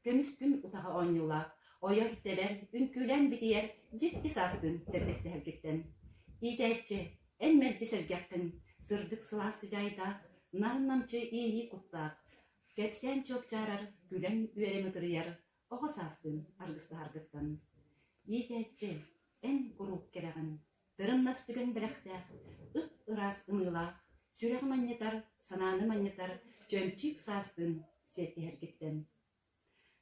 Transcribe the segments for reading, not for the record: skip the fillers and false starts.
kömüskün utağa oynuyulaq, oyor deber, ünkülen bitiyer, ciddi sastın sertesti hergitten. İdetçi, en merci sergakın, sırdık sıla sıcaydaq, narnamçı iyi kuttaq, kepsen çok çarar, gülen üeremi tırıyar, oğa sastın argısты hargıttan. İdetçi, en kuruk keragın, dırınnas tügen bıraktaq, ıras ımılaq, sürek manyetar, sananı manyetar, çömçük sastın sertti hergitten.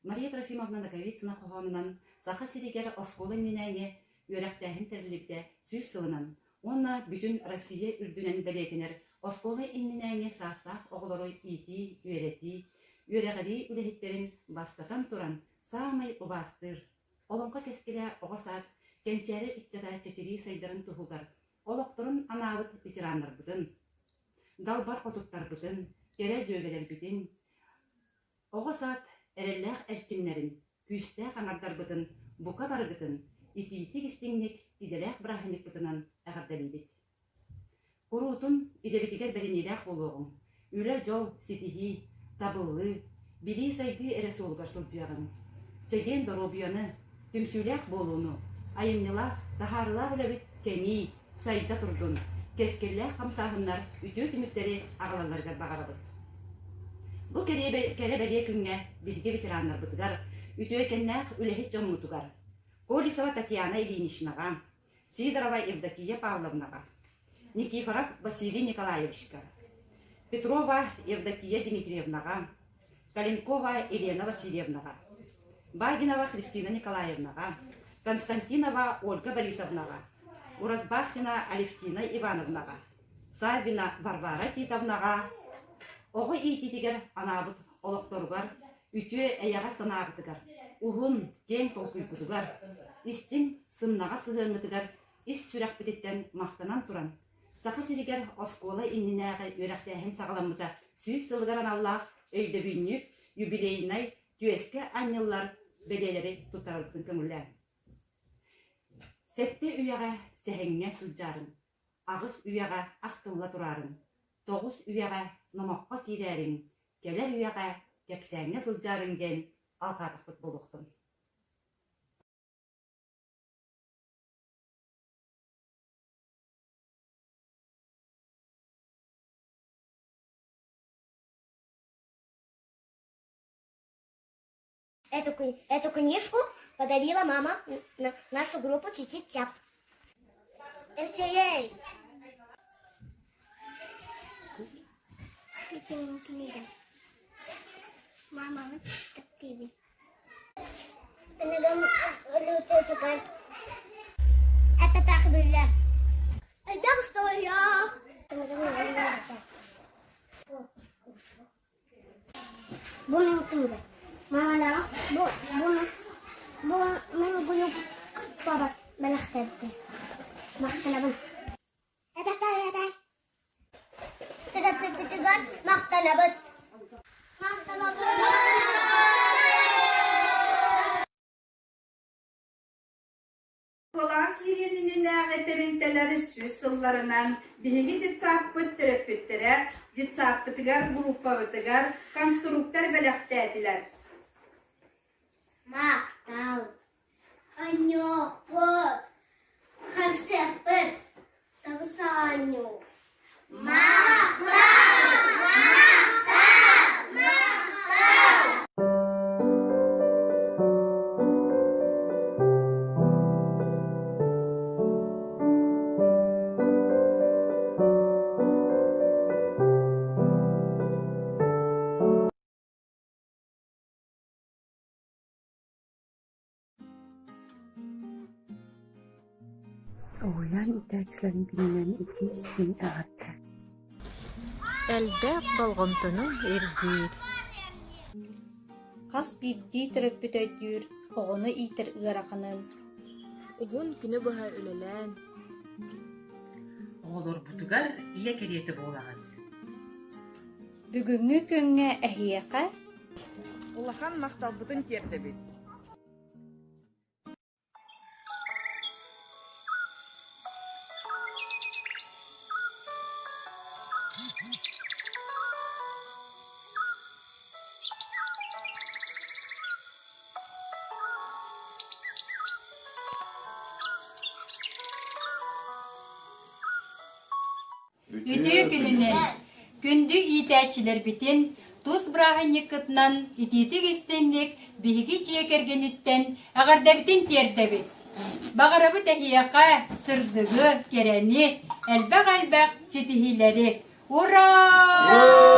Мария Трофимовна Наговицына қоғанынан сақа сирегер осколы ненәңе үйрәқтәхін тірлікті сөз сылынан, онна бүтін Россия үрдінен білетінер осколы инненәңе састақ оғылары ити, үйреті, үйрәғади үләхеттерін бастатан тұран самай ұбастыр. Олонға кескелі оғасат, кенчәрі итчада чечері сайдарын тұхугар, олықтырын анауыт ветеранлар бұдын, далбар қотуттар бұдын, кере жөгелер бұдын. Оғасат, әрелләқ әркінлерін, күстәқ аңардар бұдын, бұқа барғытын, ити-ити кістіңнік, иделәқ бірахынық бұдынан әғардалі бет. Құруытын идебетігер бәрінеләқ болуғын, үлі жол сетихи, табылы, били сайды әресі олғар сылжағын. Чеген доробияны, түмсүләқ болуыны, айымнылақ, тахарылақ үләбет кәни, сайда тұрдын, кескерләқ қамсағынлар үтө түміктері ағылаларғар бағарабыд. Бұл кәрі бәле күнге бірге ветеранлар бұдығар, үтөе кәннәқ үләхет жоммутығар. Колесова Татьяна Ильиничнаға, Сидорова Евдокия Павловнаға, Никифоров Василий Николаевичка, Петрова Евдокия Дмитриевнаға, Калинкова Елена Васильевнаға, Багинова Христина Николаевнаға, Константинова Ольга Борисовнаға, Уразбахтина Алевтина Ивановнаға, Савина Варвара Титовнаға, Оғы ититігер анабыт олықторғар, үтіе әяға санағытығар, ұғын кең толқүйкүдігар, істің сымнаға сығынғытығар, іс сүрәк бітеттен мақтанан тұран. Сақы сирігер оскола иннінәғі өрәқтәхін сағаламыда сүйіс сылғаран Аллах өйді бүйініп, юбилейнай түйеске аннеллар бәлелері тұтарылдың көңілі. Сәтті үйаға сәхеңне сылжарын, ағыз үйаға ақтылла тұрарын, тоғыз үйаға намаққа кейдәрін, келер үйаға кәпсәңе сылжарынген алғарықпыт болуқтым. Эту книжку подарила мама на нашу группу Чичи-Чап. Эрчей! Это книга. Мама, это книга. Это так было. Это что я? Bunun kniga. Mama la, bunu baba belaktırdı. Mahtanabın. Evet. Terapi-terapi mahtanabın. Kolak yerinin ağeterintələri süs sıllarından bihingi citsaqpıt terapi-tera, citsaqpıtıgar, gruppatıgar, konstruktor belaktədiler. Махтал. Анёк, вот. Концерт. Савсаню. Махтал. Оğuyan итәкчеләрен билгелән ике истин агатта. Әлбәк балгантыны эрдир. Қас бидди төрөп бүтөйдүр, оғыны итер ыгараханын. Угун күнө баһа үлелән. Оğulur butugар ия керети болагат. Бүгүнгү көңгө әһиәкә Улахан мақталбытын терді бет. Үтü gününen. Күндү итәчилер битин, тус брахынник кытнан, ититик истенник, биһиги чиекергениттен, ағардабитин тердебит. Бағарабы тәхияқа, сырдығы, керәни, әлбәқ-әлбәқ ситихилери. Ура!